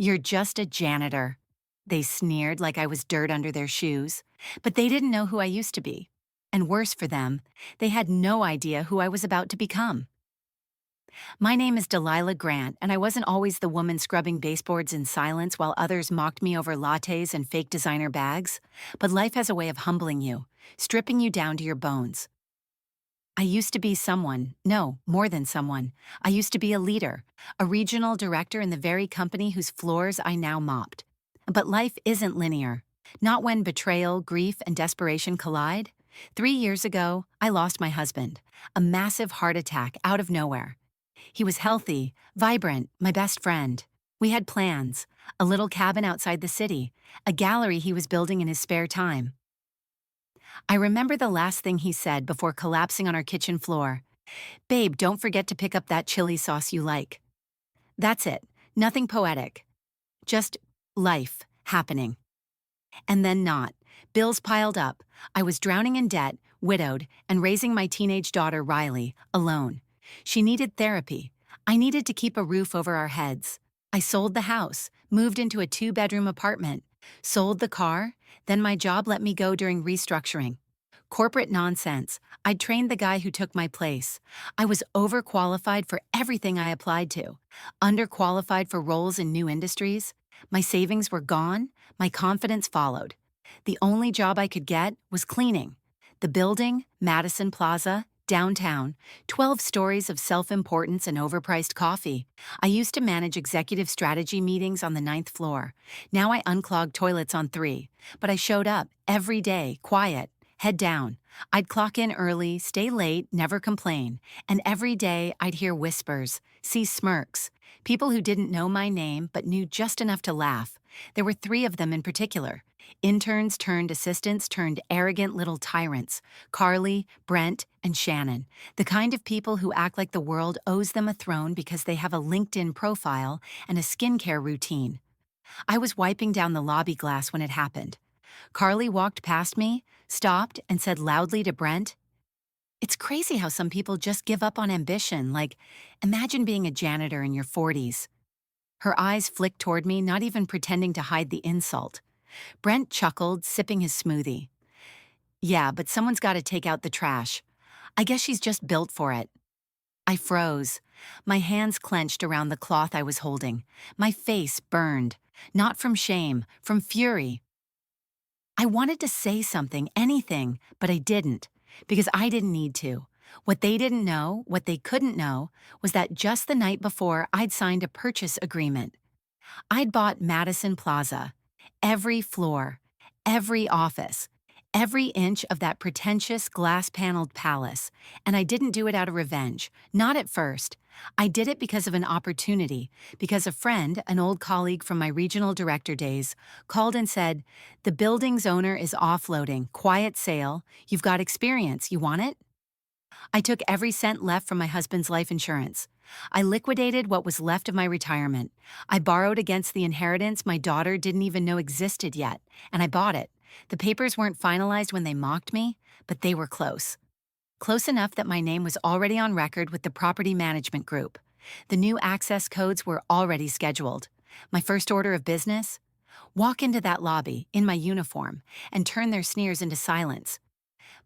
"You're just a janitor." They sneered like I was dirt under their shoes, but they didn't know who I used to be. And worse for them, they had no idea who I was about to become. My name is Delilah Grant, and I wasn't always the woman scrubbing baseboards in silence while others mocked me over lattes and fake designer bags. But life has a way of humbling you, stripping you down to your bones. I used to be someone, no, more than someone. I used to be a leader, a regional director in the very company whose floors I now mopped. But life isn't linear. Not when betrayal, grief, and desperation collide. 3 years ago, I lost my husband, a massive heart attack out of nowhere. He was healthy, vibrant, my best friend. We had plans, a little cabin outside the city, a gallery he was building in his spare time. I remember the last thing he said before collapsing on our kitchen floor. "Babe, don't forget to pick up that chili sauce you like." That's it. Nothing poetic. Just life happening. And then not. Bills piled up. I was drowning in debt, widowed, and raising my teenage daughter, Riley, alone. She needed therapy. I needed to keep a roof over our heads. I sold the house, moved into a 2-bedroom apartment, sold the car, then my job let me go during restructuring. Corporate nonsense. I'd trained the guy who took my place. I was overqualified for everything I applied to, underqualified for roles in new industries. My savings were gone, my confidence followed. The only job I could get was cleaning. The building, Madison Plaza, downtown, 12 stories of self-importance and overpriced coffee. I used to manage executive strategy meetings on the 9th floor. Now I unclog toilets on 3, but I showed up every day, quiet, head down. I'd clock in early, stay late, never complain. And every day I'd hear whispers, see smirks, people who didn't know my name but knew just enough to laugh. There were 3 of them in particular. Interns turned assistants turned arrogant little tyrants. Carly, Brent, and Shannon. The kind of people who act like the world owes them a throne because they have a LinkedIn profile and a skincare routine. I was wiping down the lobby glass when it happened. Carly walked past me, stopped, and said loudly to Brent, "It's crazy how some people just give up on ambition, like, imagine being a janitor in your 40s. Her eyes flicked toward me, not even pretending to hide the insult. Brent chuckled, sipping his smoothie. "Yeah, but someone's got to take out the trash. I guess she's just built for it." I froze. My hands clenched around the cloth I was holding. My face burned, not from shame, from fury. I wanted to say something, anything, but I didn't, because I didn't need to. What they didn't know, what they couldn't know, was that just the night before I'd signed a purchase agreement. I'd bought Madison Plaza, every floor, every office, every inch of that pretentious glass-paneled palace, and I didn't do it out of revenge, not at first. I did it because of an opportunity, because a friend, an old colleague from my regional director days, called and said, "The building's owner is offloading, quiet sale, you've got experience, you want it?" I took every cent left from my husband's life insurance. I liquidated what was left of my retirement. I borrowed against the inheritance my daughter didn't even know existed yet, and I bought it. The papers weren't finalized when they mocked me, but they were close. Close enough that my name was already on record with the property management group. The new access codes were already scheduled. My first order of business? Walk into that lobby, in my uniform, and turn their sneers into silence.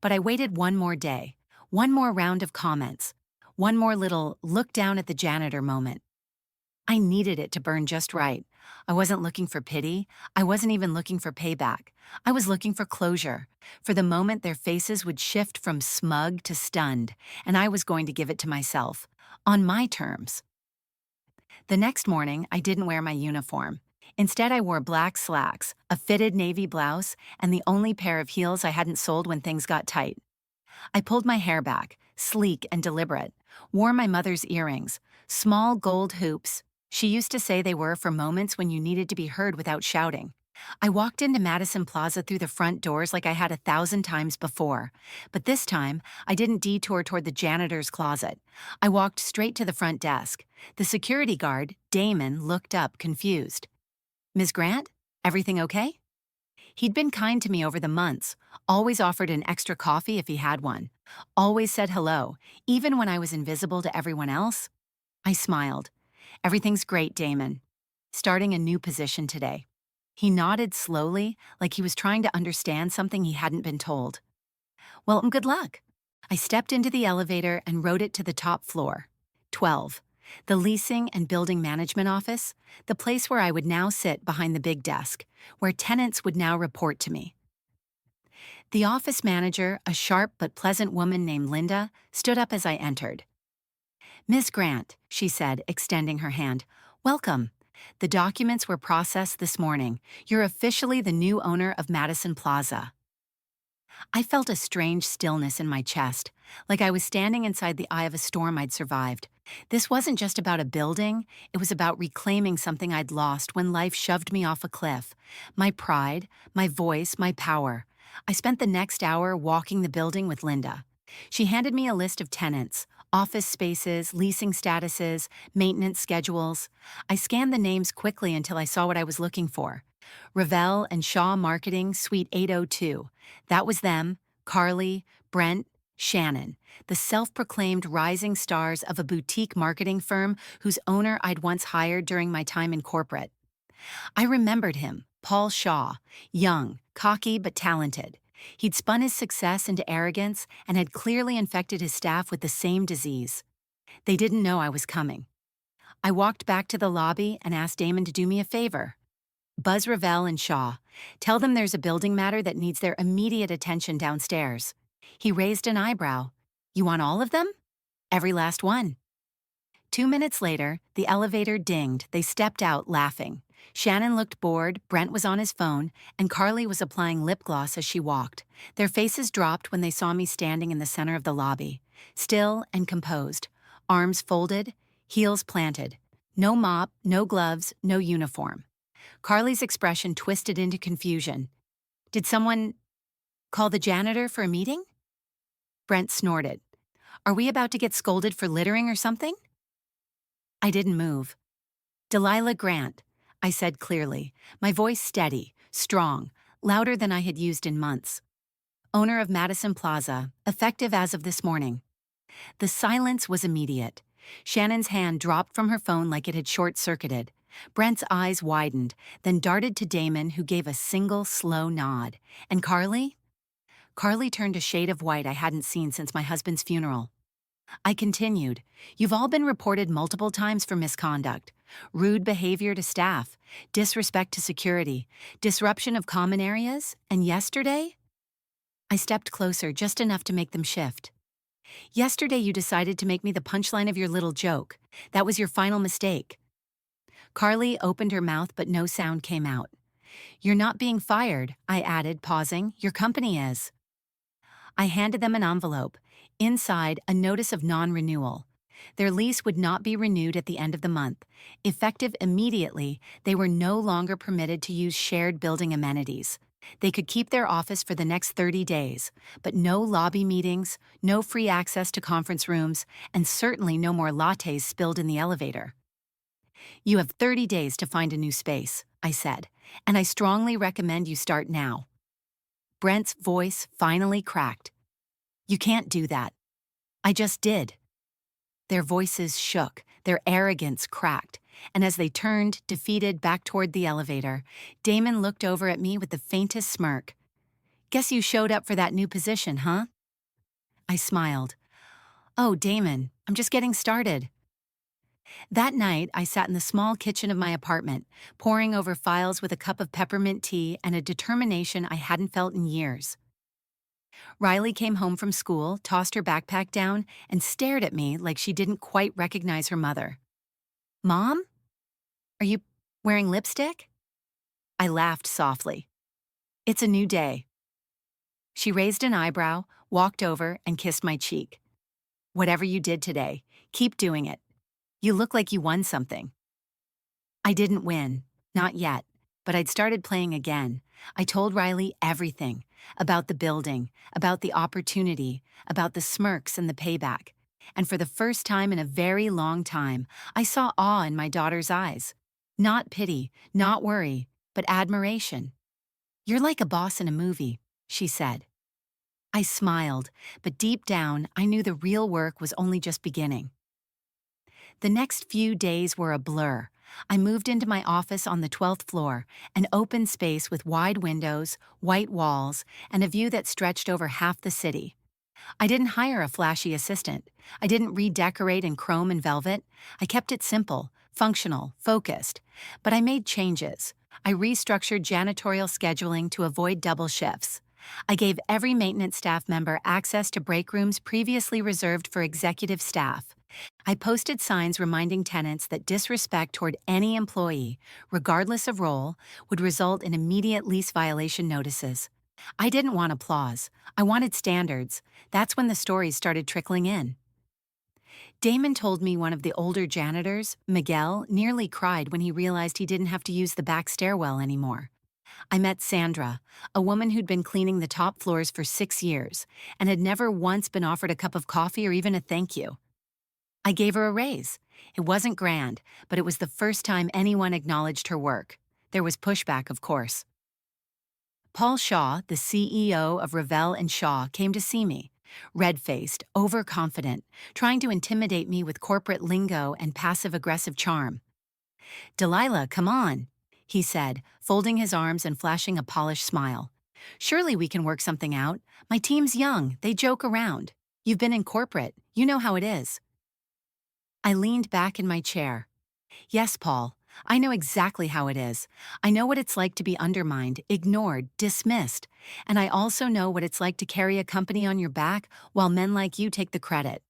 But I waited one more day, one more round of comments, one more little look down at the janitor moment. I needed it to burn just right. I wasn't looking for pity. I wasn't even looking for payback. I was looking for closure, for the moment their faces would shift from smug to stunned, and I was going to give it to myself, on my terms. The next morning, I didn't wear my uniform. Instead, I wore black slacks, a fitted navy blouse, and the only pair of heels I hadn't sold when things got tight. I pulled my hair back, sleek and deliberate, wore my mother's earrings, small gold hoops. She used to say they were for moments when you needed to be heard without shouting. I walked into Madison Plaza through the front doors like I had 1,000 times before, but this time I didn't detour toward the janitor's closet. I walked straight to the front desk. The security guard, Damon, looked up, confused. "Ms. Grant, everything okay?" He'd been kind to me over the months, always offered an extra coffee if he had one, always said hello, even when I was invisible to everyone else. I smiled. "Everything's great, Damon." starting a new position today. He nodded slowly, like he was trying to understand something he hadn't been told. Well, good luck. I stepped into the elevator and rode it to the top floor. 12. The leasing and building management office, the place where I would now sit behind the big desk, where tenants would now report to me. The office manager, a sharp but pleasant woman named Linda, stood up as I entered. Miss Grant, she said, extending her hand. Welcome. The documents were processed this morning. You're officially the new owner of Madison Plaza. I felt a strange stillness in my chest, like I was standing inside the eye of a storm I'd survived. This wasn't just about a building, it was about reclaiming something I'd lost when life shoved me off a cliff. My pride, my voice, my power. I spent the next hour walking the building with Linda. She handed me a list of tenants, office spaces, leasing statuses, maintenance schedules. I scanned the names quickly until I saw what I was looking for. Ravel and Shaw Marketing, Suite 802. That was them, Carly, Brent, Shannon, the self-proclaimed rising stars of a boutique marketing firm whose owner I'd once hired during my time in corporate. I remembered him, Paul Shaw, young, cocky but talented. He'd spun his success into arrogance and had clearly infected his staff with the same disease. They didn't know I was coming. I walked back to the lobby and asked Damon to do me a favor. Buzz Ravel and Shaw. Tell them there's a building matter that needs their immediate attention downstairs. He raised an eyebrow. You want all of them? Every last one. 2 minutes later, the elevator dinged. They stepped out, laughing. Shannon looked bored, Brent was on his phone, and Carly was applying lip gloss as she walked. Their faces dropped when they saw me standing in the center of the lobby, still and composed, arms folded, heels planted. No mop, no gloves, no uniform. Carly's expression twisted into confusion. Did someone call the janitor for a meeting? Brent snorted. Are we about to get scolded for littering or something? I didn't move. Delilah Grant, I said clearly, my voice steady, strong, louder than I had used in months. Owner of Madison Plaza, effective as of this morning. The silence was immediate. Shannon's hand dropped from her phone like it had short-circuited. Brent's eyes widened, then darted to Damon, who gave a single, slow nod. And Carly? Carly turned a shade of white I hadn't seen since my husband's funeral. I continued. You've all been reported multiple times for misconduct. Rude behavior to staff, disrespect to security, disruption of common areas, and yesterday? I stepped closer just enough to make them shift. Yesterday you decided to make me the punchline of your little joke. That was your final mistake. Carly opened her mouth but no sound came out. You're not being fired, I added, pausing. Your company is. I handed them an envelope. Inside, a notice of non-renewal. Their lease would not be renewed at the end of the month. Effective immediately, they were no longer permitted to use shared building amenities. They could keep their office for the next 30 days, but no lobby meetings, no free access to conference rooms, and certainly no more lattes spilled in the elevator. You have 30 days to find a new space, I said, and I strongly recommend you start now. Brent's voice finally cracked. You can't do that. I just did. Their voices shook, their arrogance cracked, and as they turned, defeated, back toward the elevator, Damon looked over at me with the faintest smirk. Guess you showed up for that new position, huh? I smiled. Oh, Damon, I'm just getting started. That night, I sat in the small kitchen of my apartment, poring over files with a cup of peppermint tea and a determination I hadn't felt in years. Riley came home from school, tossed her backpack down, and stared at me like she didn't quite recognize her mother. Mom? Are you wearing lipstick? I laughed softly. It's a new day. She raised an eyebrow, walked over, and kissed my cheek. Whatever you did today, keep doing it. You look like you won something. I didn't win, not yet, but I'd started playing again. I told Riley everything, about the building, about the opportunity, about the smirks and the payback. And for the first time in a very long time, I saw awe in my daughter's eyes. Not pity, not worry, but admiration. You're like a boss in a movie, she said. I smiled, but deep down, I knew the real work was only just beginning. The next few days were a blur. I moved into my office on the 12th floor, an open space with wide windows, white walls, and a view that stretched over half the city. I didn't hire a flashy assistant. I didn't redecorate in chrome and velvet. I kept it simple, functional, focused. But I made changes. I restructured janitorial scheduling to avoid double shifts. I gave every maintenance staff member access to break rooms previously reserved for executive staff. I posted signs reminding tenants that disrespect toward any employee, regardless of role, would result in immediate lease violation notices. I didn't want applause. I wanted standards. That's when the stories started trickling in. Damon told me one of the older janitors, Miguel, nearly cried when he realized he didn't have to use the back stairwell anymore. I met Sandra, a woman who'd been cleaning the top floors for 6 years and had never once been offered a cup of coffee or even a thank you. I gave her a raise. It wasn't grand, but it was the first time anyone acknowledged her work. There was pushback, of course. Paul Shaw, the CEO of Ravel and Shaw, came to see me, red-faced, overconfident, trying to intimidate me with corporate lingo and passive-aggressive charm. "Delilah, come on," he said, folding his arms and flashing a polished smile. "Surely we can work something out. My team's young, they joke around. You've been in corporate, you know how it is." I leaned back in my chair. "Yes, Paul, I know exactly how it is. I know what it's like to be undermined, ignored, dismissed. And I also know what it's like to carry a company on your back while men like you take the credit."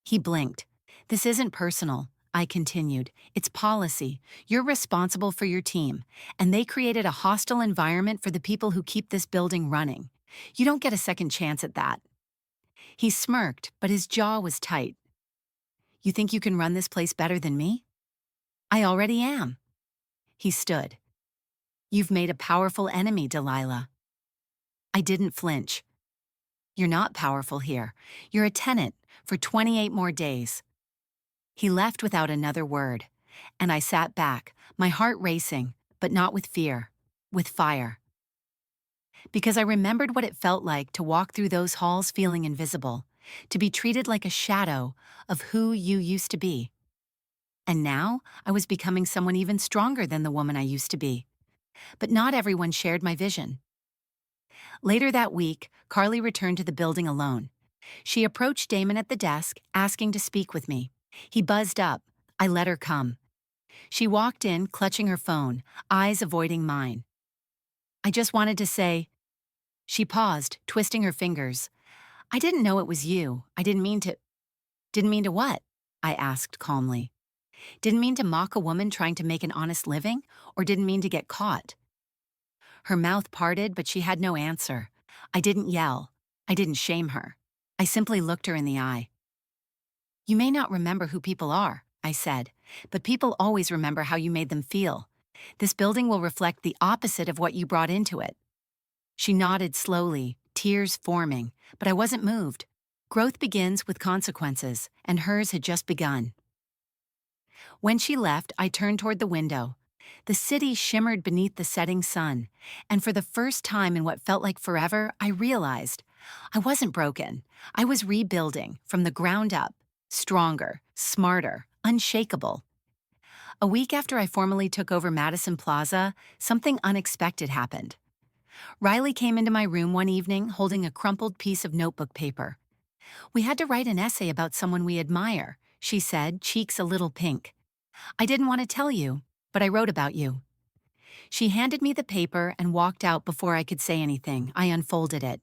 He blinked. "This isn't personal," I continued. "It's policy. You're responsible for your team, and they created a hostile environment for the people who keep this building running. You don't get a second chance at that." He smirked, but his jaw was tight. "You think you can run this place better than me?" "I already am." He stood. "You've made a powerful enemy, Delilah." I didn't flinch. "You're not powerful here. You're a tenant for 28 more days." He left without another word, and I sat back, my heart racing, but not with fear, with fire. Because I remembered what it felt like to walk through those halls feeling invisible, to be treated like a shadow of who you used to be. And now I was becoming someone even stronger than the woman I used to be. But not everyone shared my vision. Later that week, Carly returned to the building alone. She approached Damon at the desk, asking to speak with me. He buzzed up. I let her come. She walked in, clutching her phone, eyes avoiding mine. "I just wanted to say—" She paused, twisting her fingers. "I didn't know it was you. I didn't mean to—" "Didn't mean to what?" I asked calmly. "Didn't mean to mock a woman trying to make an honest living, or didn't mean to get caught?" Her mouth parted, but she had no answer. I didn't yell. I didn't shame her. I simply looked her in the eye. "You may not remember who people are," I said, "but people always remember how you made them feel. This building will reflect the opposite of what you brought into it." She nodded slowly, tears forming, but I wasn't moved. Growth begins with consequences, and hers had just begun. When she left, I turned toward the window. The city shimmered beneath the setting sun, and for the first time in what felt like forever, I realized I wasn't broken. I was rebuilding from the ground up, stronger, smarter, unshakable. A week after I formally took over Madison Plaza, something unexpected happened. Riley came into my room one evening holding a crumpled piece of notebook paper. "We had to write an essay about someone we admire," she said, cheeks a little pink. "I didn't want to tell you, but I wrote about you." She handed me the paper and walked out before I could say anything. I unfolded it.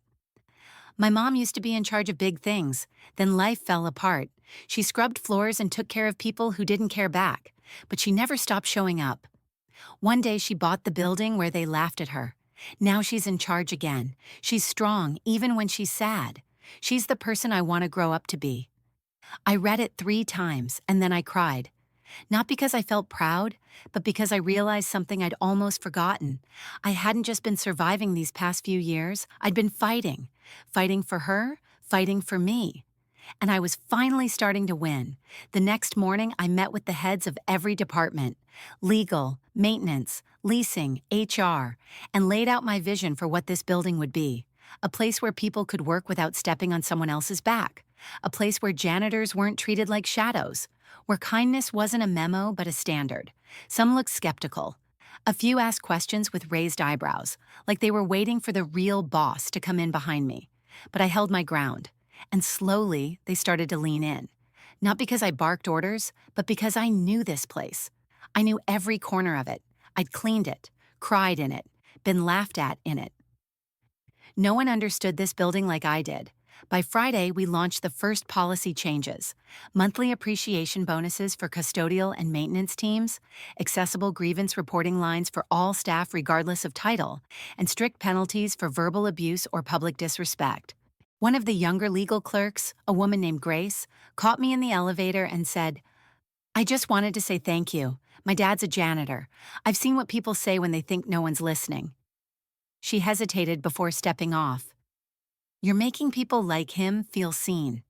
"My mom used to be in charge of big things. Then life fell apart. She scrubbed floors and took care of people who didn't care back, but she never stopped showing up. One day she bought the building where they laughed at her. Now she's in charge again. She's strong, even when she's sad. She's the person I want to grow up to be." I read it 3 times, and then I cried. Not because I felt proud, but because I realized something I'd almost forgotten. I hadn't just been surviving these past few years, I'd been fighting. Fighting for her, fighting for me. And I was finally starting to win. The next morning, I met with the heads of every department, legal, maintenance, leasing, HR, and laid out my vision for what this building would be. A place where people could work without stepping on someone else's back. a place where janitors weren't treated like shadows, where kindness wasn't a memo but a standard. Some looked skeptical. A few asked questions with raised eyebrows, like they were waiting for the real boss to come in behind me. But I held my ground, and slowly they started to lean in. Not because I barked orders, but because I knew this place. I knew every corner of it. I'd cleaned it, cried in it, been laughed at in it. No one understood this building like I did. By Friday, we launched the first policy changes: monthly appreciation bonuses for custodial and maintenance teams, accessible grievance reporting lines for all staff regardless of title, and strict penalties for verbal abuse or public disrespect. One of the younger legal clerks, a woman named Grace, caught me in the elevator and said, "I just wanted to say thank you. My dad's a janitor. I've seen what people say when they think no one's listening." She hesitated before stepping off. "You're making people like him feel seen."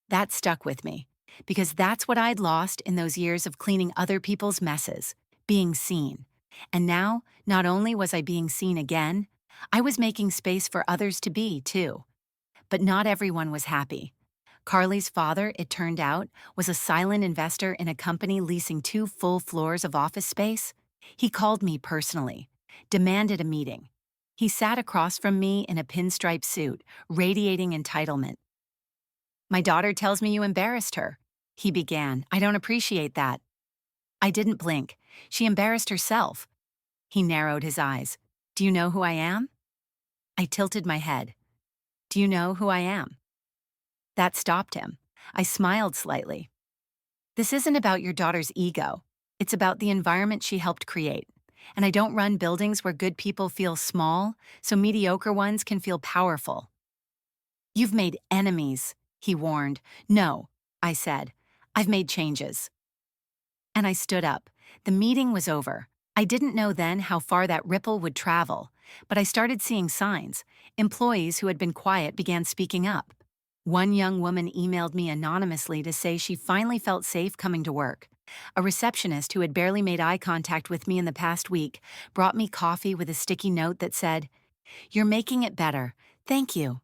That stuck with me, because that's what I'd lost in those years of cleaning other people's messes, being seen. And now, not only was I being seen again, I was making space for others to be, too. But not everyone was happy. Carly's father, it turned out, was a silent investor in a company leasing 2 full floors of office space. He called me personally, demanded a meeting. He sat across from me in a pinstripe suit, radiating entitlement. "My daughter tells me you embarrassed her," he began. "I don't appreciate that." I didn't blink. "She embarrassed herself." He narrowed his eyes. "Do you know who I am?" I tilted my head. "Do you know who I am?" That stopped him. I smiled slightly. "This isn't about your daughter's ego. It's about the environment she helped create. And I don't run buildings where good people feel small, so mediocre ones can feel powerful." "You've made enemies," he warned. "No," I said. "I've made changes." And I stood up. The meeting was over. I didn't know then how far that ripple would travel, but I started seeing signs. Employees who had been quiet began speaking up. One young woman emailed me anonymously to say she finally felt safe coming to work. A receptionist who had barely made eye contact with me in the past week brought me coffee with a sticky note that said, "You're making it better. Thank you."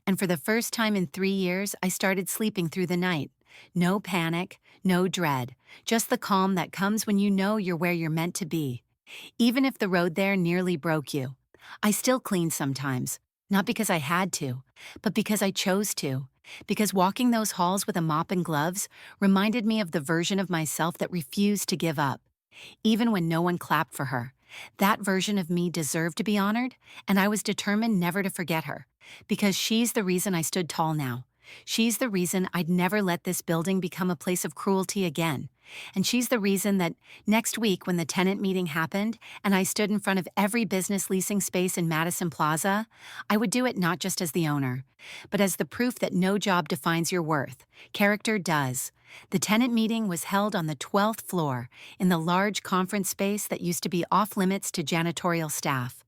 And for the first time in 3 years, I started sleeping through the night. No panic, no dread, just the calm that comes when you know you're where you're meant to be. Even if the road there nearly broke you. I still clean sometimes, not because I had to, but because I chose to. Because walking those halls with a mop and gloves reminded me of the version of myself that refused to give up. Even when no one clapped for her. That version of me deserved to be honored, and I was determined never to forget her. Because she's the reason I stood tall now. She's the reason I'd never let this building become a place of cruelty again. And she's the reason that next week when the tenant meeting happened and I stood in front of every business leasing space in Madison Plaza, I would do it not just as the owner, but as the proof that no job defines your worth. Character does. The tenant meeting was held on the 12th floor in the large conference space that used to be off-limits to janitorial staff.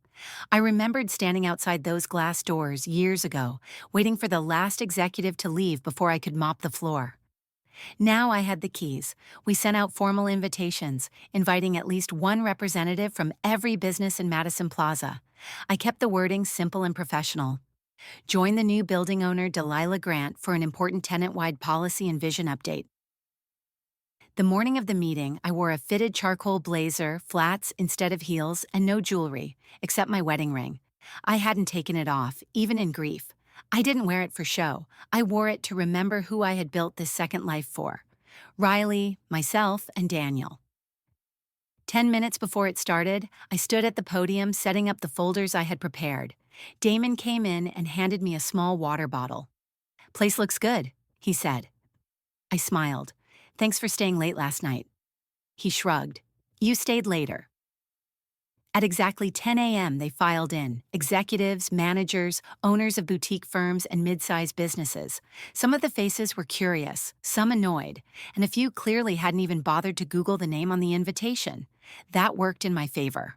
I remembered standing outside those glass doors years ago, waiting for the last executive to leave before I could mop the floor. Now I had the keys. We sent out formal invitations, inviting at least one representative from every business in Madison Plaza. I kept the wording simple and professional. Join the new building owner, Delilah Grant, for an important tenant-wide policy and vision update. The morning of the meeting, I wore a fitted charcoal blazer, flats instead of heels, and no jewelry, except my wedding ring. I hadn't taken it off, even in grief. I didn't wear it for show. I wore it to remember who I had built this second life for. Riley, myself, and Daniel. 10 minutes before it started, I stood at the podium setting up the folders I had prepared. Damon came in and handed me a small water bottle. "Place looks good," he said. I smiled. "Thanks for staying late last night." He shrugged. "You stayed later." At exactly 10 a.m., they filed in, executives, managers, owners of boutique firms and mid-sized businesses. Some of the faces were curious, some annoyed, and a few clearly hadn't even bothered to Google the name on the invitation. That worked in my favor.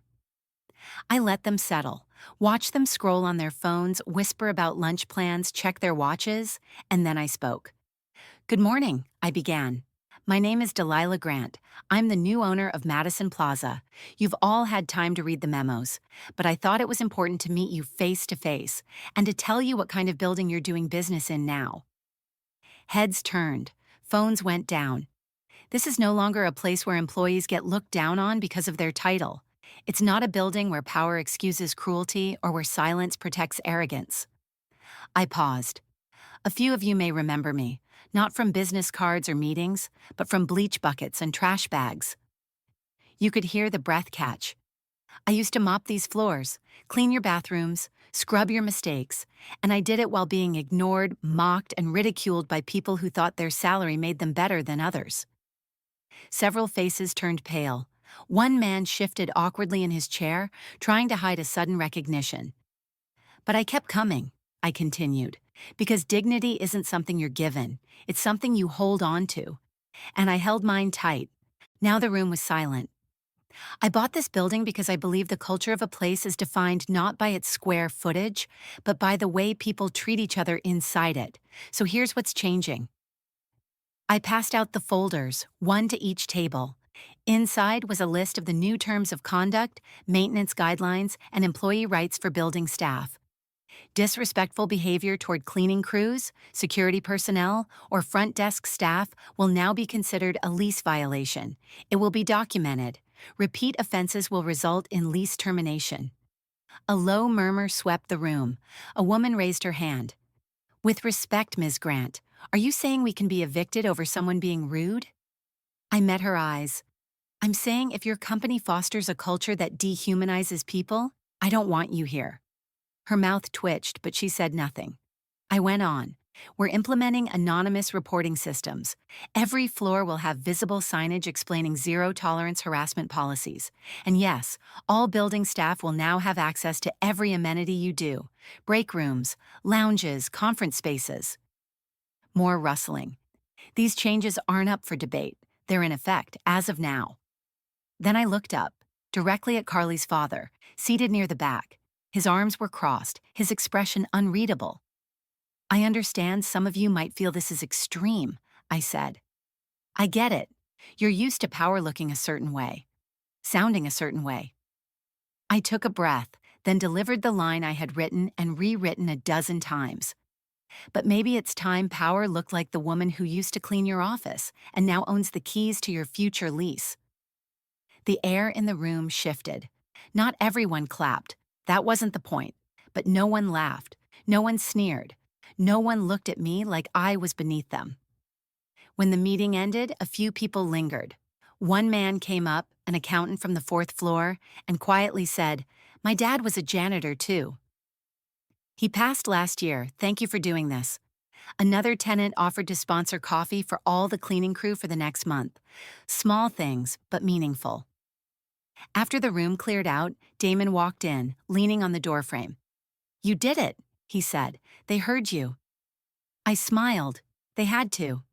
I let them settle, watched them scroll on their phones, whisper about lunch plans, check their watches, and then I spoke. "Good morning," I began. "My name is Delilah Grant. I'm the new owner of Madison Plaza. You've all had time to read the memos, but I thought it was important to meet you face to face and to tell you what kind of building you're doing business in now." Heads turned. Phones went down. This is no longer a place where employees get looked down on because of their title. It's not a building where power excuses cruelty or where silence protects arrogance. I paused. A few of you may remember me, not from business cards or meetings, but from bleach buckets and trash bags. You could hear the breath catch. I used to mop these floors, clean your bathrooms, scrub your mistakes, and I did it while being ignored, mocked, and ridiculed by people who thought their salary made them better than others. Several faces turned pale. One man shifted awkwardly in his chair, trying to hide a sudden recognition. But I kept coming, I continued, because dignity isn't something you're given, it's something you hold on to. And I held mine tight. Now the room was silent. I bought this building because I believe the culture of a place is defined not by its square footage, but by the way people treat each other inside it. So here's what's changing. I passed out the folders, one to each table. Inside was a list of the new terms of conduct, maintenance guidelines, and employee rights for building staff. Disrespectful behavior toward cleaning crews, security personnel, or front desk staff will now be considered a lease violation. It will be documented. Repeat offenses will result in lease termination. A low murmur swept the room. A woman raised her hand. With respect, Ms. Grant, are you saying we can be evicted over someone being rude? I met her eyes. I'm saying if your company fosters a culture that dehumanizes people, I don't want you here. Her mouth twitched, but she said nothing. I went on. We're implementing anonymous reporting systems. Every floor will have visible signage explaining zero-tolerance harassment policies. And yes, all building staff will now have access to every amenity you do. Break rooms, lounges, conference spaces. More rustling. These changes aren't up for debate. They're in effect, as of now. Then I looked up, directly at Carly's father, seated near the back. His arms were crossed, his expression unreadable. I understand some of you might feel this is extreme, I said. I get it. You're used to power looking a certain way, sounding a certain way. I took a breath, then delivered the line I had written and rewritten a dozen times. But maybe it's time power looked like the woman who used to clean your office and now owns the keys to your future lease. The air in the room shifted. Not everyone clapped. That wasn't the point. But no one laughed. No one sneered. No one looked at me like I was beneath them. When the meeting ended, a few people lingered. One man came up, an accountant from the 4th floor, and quietly said, "My dad was a janitor too." He passed last year. Thank you for doing this. Another tenant offered to sponsor coffee for all the cleaning crew for the next month. Small things, but meaningful. After the room cleared out, Damon walked in, leaning on the doorframe. "You did it," he said. "They heard you." I smiled. They had to.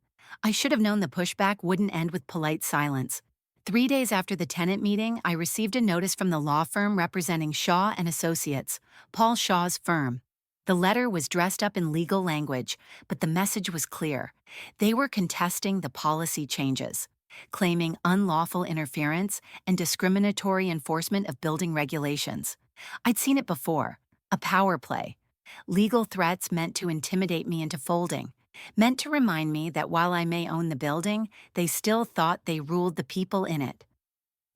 I should have known the pushback wouldn't end with polite silence. 3 days after the tenant meeting, I received a notice from the law firm representing Shaw and Associates, Paul Shaw's firm. The letter was dressed up in legal language, but the message was clear. They were contesting the policy changes, claiming unlawful interference and discriminatory enforcement of building regulations. I'd seen it before, a power play. Legal threats meant to intimidate me into folding, meant to remind me that while I may own the building, they still thought they ruled the people in it.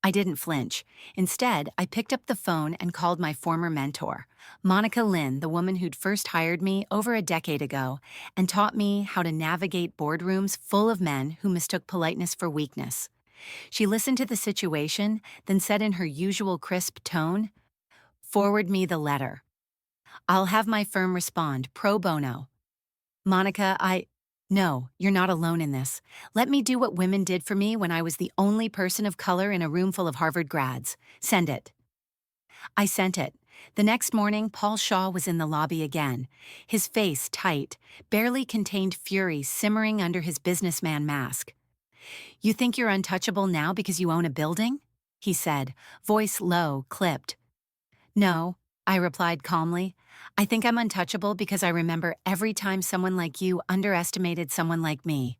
I didn't flinch. Instead, I picked up the phone and called my former mentor, Monica Lynn, the woman who'd first hired me over a decade ago and taught me how to navigate boardrooms full of men who mistook politeness for weakness. She listened to the situation, then said in her usual crisp tone, "Forward me the letter. I'll have my firm respond pro bono." Monica, No, you're not alone in this. Let me do what women did for me when I was the only person of color in a room full of Harvard grads. Send it. I sent it. The next morning, Paul Shaw was in the lobby again, his face tight, barely contained fury simmering under his businessman mask. "You think you're untouchable now because you own a building?" he said, voice low, clipped. "No," I replied calmly. "I think I'm untouchable because I remember every time someone like you underestimated someone like me."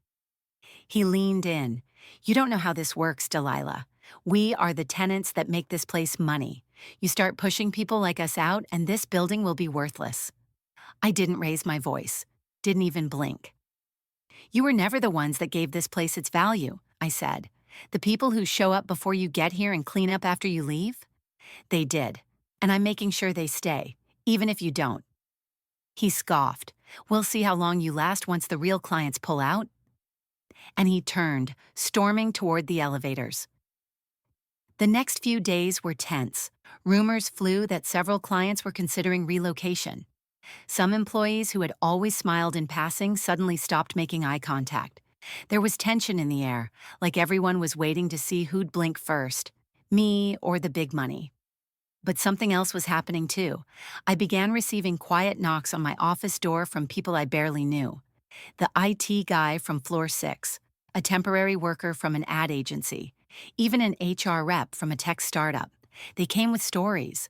He leaned in. "You don't know how this works, Delilah. We are the tenants that make this place money. You start pushing people like us out, and this building will be worthless." I didn't raise my voice. Didn't even blink. You were never the ones that gave this place its value, I said. The people who show up before you get here and clean up after you leave? They did. And I'm making sure they stay, even if you don't. He scoffed. We'll see how long you last once the real clients pull out. And he turned, storming toward the elevators. The next few days were tense. Rumors flew that several clients were considering relocation. Some employees who had always smiled in passing suddenly stopped making eye contact. There was tension in the air, like everyone was waiting to see who'd blink first, me or the big money. But something else was happening too. I began receiving quiet knocks on my office door from people I barely knew. The IT guy from floor 6, a temporary worker from an ad agency, even an HR rep from a tech startup. They came with stories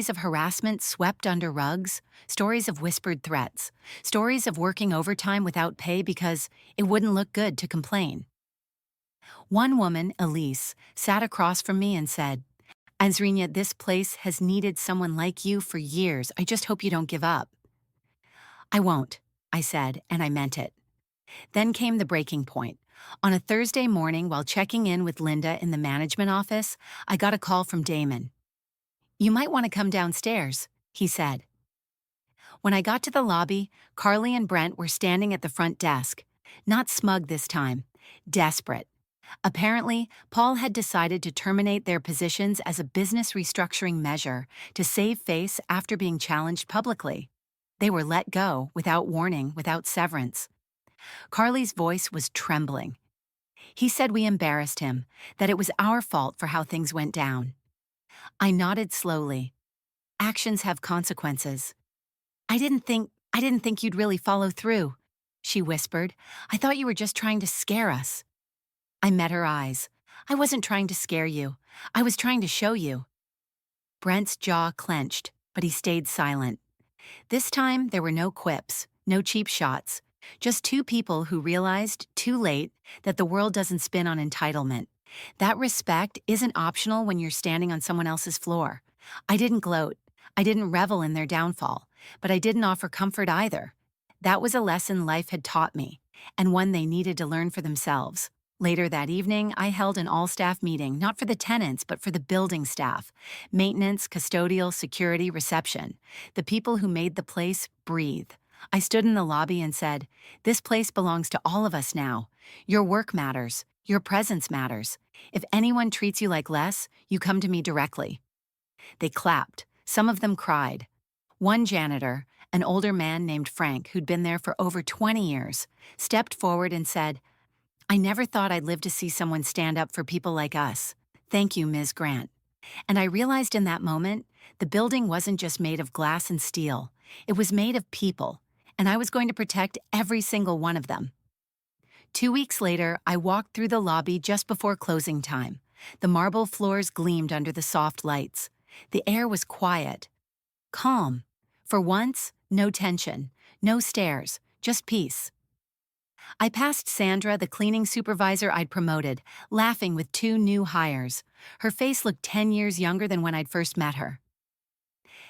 of harassment swept under rugs, stories of whispered threats, stories of working overtime without pay because it wouldn't look good to complain. One woman, Elise, sat across from me and said, Azrinia, this place has needed someone like you for years. I just hope you don't give up. I won't, I said, and I meant it. Then came the breaking point. On a Thursday morning while checking in with Linda in the management office, I got a call from Damon. You might want to come downstairs, he said. When I got to the lobby, Carly and Brent were standing at the front desk. Not smug this time, desperate. Apparently, Paul had decided to terminate their positions as a business restructuring measure to save face after being challenged publicly. They were let go, without warning, without severance. Carly's voice was trembling. He said we embarrassed him, that it was our fault for how things went down. I nodded slowly. Actions have consequences. I didn't think you'd really follow through, she whispered. I thought you were just trying to scare us. I met her eyes. I wasn't trying to scare you. I was trying to show you. Brent's jaw clenched, but he stayed silent. This time, there were no quips, no cheap shots. Just two people who realized, too late, that the world doesn't spin on entitlement. That respect isn't optional when you're standing on someone else's floor. I didn't gloat. I didn't revel in their downfall. But I didn't offer comfort either. That was a lesson life had taught me, and one they needed to learn for themselves. Later that evening, I held an all-staff meeting, not for the tenants, but for the building staff. Maintenance, custodial, security, reception. The people who made the place breathe. I stood in the lobby and said, this place belongs to all of us now. Your work matters. Your presence matters. If anyone treats you like less, you come to me directly. They clapped. Some of them cried. One janitor, an older man named Frank, who'd been there for over 20 years, stepped forward and said, I never thought I'd live to see someone stand up for people like us. Thank you, Ms. Grant. And I realized in that moment, the building wasn't just made of glass and steel. It was made of people, and I was going to protect every single one of them. 2 weeks later, I walked through the lobby just before closing time. The marble floors gleamed under the soft lights. The air was quiet, calm. For once, no tension, no stares, just peace. I passed Sandra, the cleaning supervisor I'd promoted, laughing with two new hires. Her face looked 10 years younger than when I'd first met her.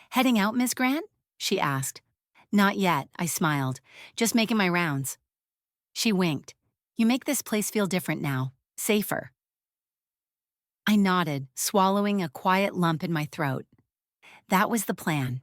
Heading out, Miss Grant? She asked. Not yet, I smiled. Just making my rounds. She winked. You make this place feel different now. Safer. I nodded, swallowing a quiet lump in my throat. That was the plan.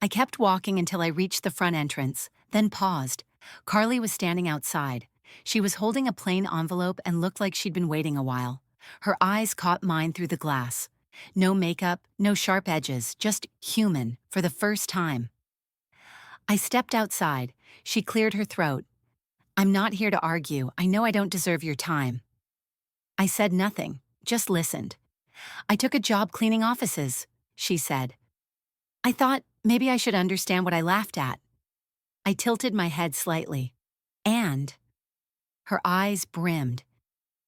I kept walking until I reached the front entrance, then paused. Carly was standing outside. She was holding a plain envelope and looked like she'd been waiting a while. Her eyes caught mine through the glass. No makeup, no sharp edges, just human, for the first time. I stepped outside. She cleared her throat. I'm not here to argue. I know I don't deserve your time. I said nothing, just listened. I took a job cleaning offices, she said. I thought maybe I should understand what I laughed at. I tilted my head slightly. And her eyes brimmed.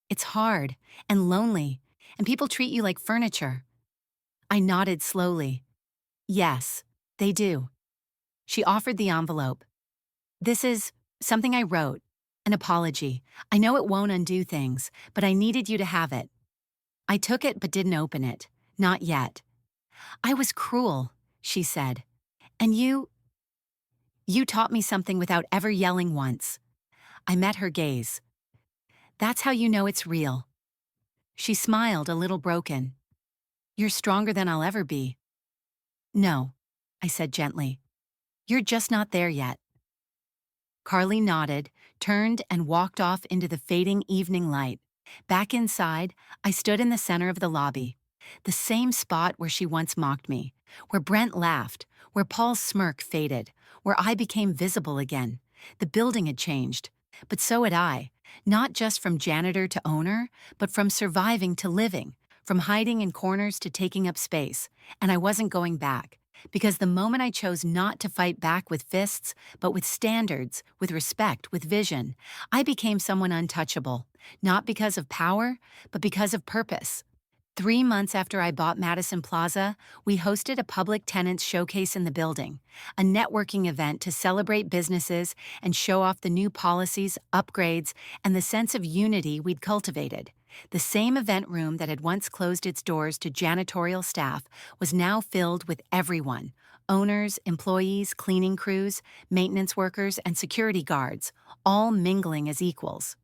It's hard and lonely, and people treat you like furniture. I nodded slowly. Yes, they do. She offered the envelope. This is something I wrote, an apology. I know it won't undo things, but I needed you to have it. I took it but didn't open it. Not yet. I was cruel, she said. And you taught me something without ever yelling once. I met her gaze. "That's how you know it's real." She smiled, a little broken. "You're stronger than I'll ever be." "No," I said gently. "You're just not there yet." Carly nodded, turned, and walked off into the fading evening light. Back inside, I stood in the center of the lobby, the same spot where she once mocked me, where Brent laughed, where Paul's smirk faded, where I became visible again. The building had changed, but so had I, not just from janitor to owner, but from surviving to living, from hiding in corners to taking up space, and I wasn't going back. Because the moment I chose not to fight back with fists, but with standards, with respect, with vision, I became someone untouchable, not because of power, but because of purpose. 3 months after I bought Madison Plaza, we hosted a public tenants showcase in the building, a networking event to celebrate businesses and show off the new policies, upgrades, and the sense of unity we'd cultivated. The same event room that had once closed its doors to janitorial staff was now filled with everyone: owners, employees, cleaning crews, maintenance workers, and security guards, all mingling as equals.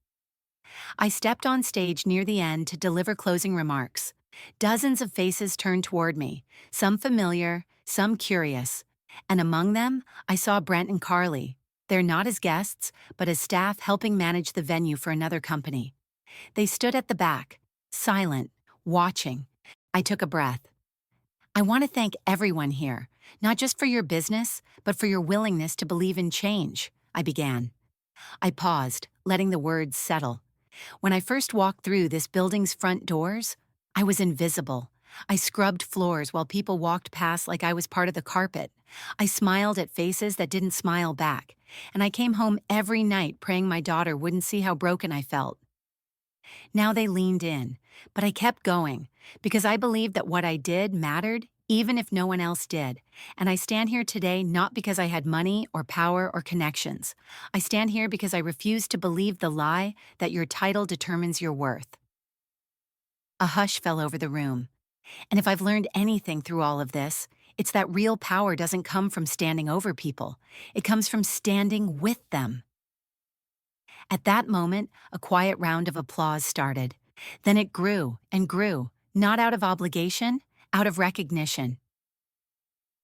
I stepped on stage near the end to deliver closing remarks. Dozens of faces turned toward me, some familiar, some curious. And among them, I saw Brent and Carly. They're not as guests, but as staff helping manage the venue for another company. They stood at the back, silent, watching. I took a breath. "I want to thank everyone here, not just for your business, but for your willingness to believe in change," I began. I paused, letting the words settle. When I first walked through this building's front doors, I was invisible. I scrubbed floors while people walked past like I was part of the carpet. I smiled at faces that didn't smile back, and I came home every night praying my daughter wouldn't see how broken I felt. Now they leaned in, but I kept going, because I believed that what I did mattered, even if no one else did. And I stand here today not because I had money or power or connections. I stand here because I refuse to believe the lie that your title determines your worth. A hush fell over the room. And if I've learned anything through all of this, it's that real power doesn't come from standing over people. It comes from standing with them. At that moment, a quiet round of applause started. Then it grew and grew, not out of obligation, out of recognition.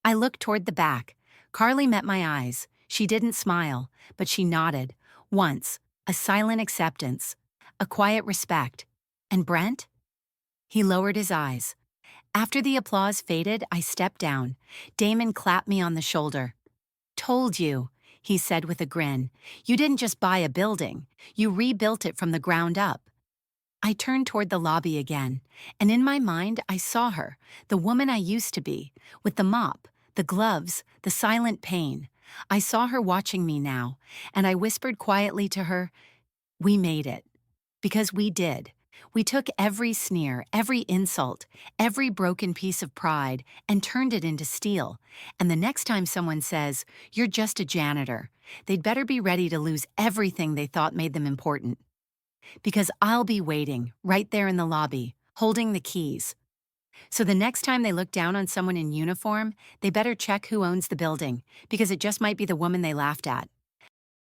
I looked toward the back. Carly met my eyes. She didn't smile, but she nodded. Once, a silent acceptance, a quiet respect. And Brent? He lowered his eyes. After the applause faded, I stepped down. Damon clapped me on the shoulder. "Told you," he said with a grin. "You didn't just buy a building. You rebuilt it from the ground up." I turned toward the lobby again, and in my mind I saw her, the woman I used to be, with the mop, the gloves, the silent pain. I saw her watching me now, and I whispered quietly to her, "We made it." Because we did. We took every sneer, every insult, every broken piece of pride, and turned it into steel. And the next time someone says, "You're just a janitor," they'd better be ready to lose everything they thought made them important. Because I'll be waiting, right there in the lobby, holding the keys. So the next time they look down on someone in uniform, they better check who owns the building, because it just might be the woman they laughed at.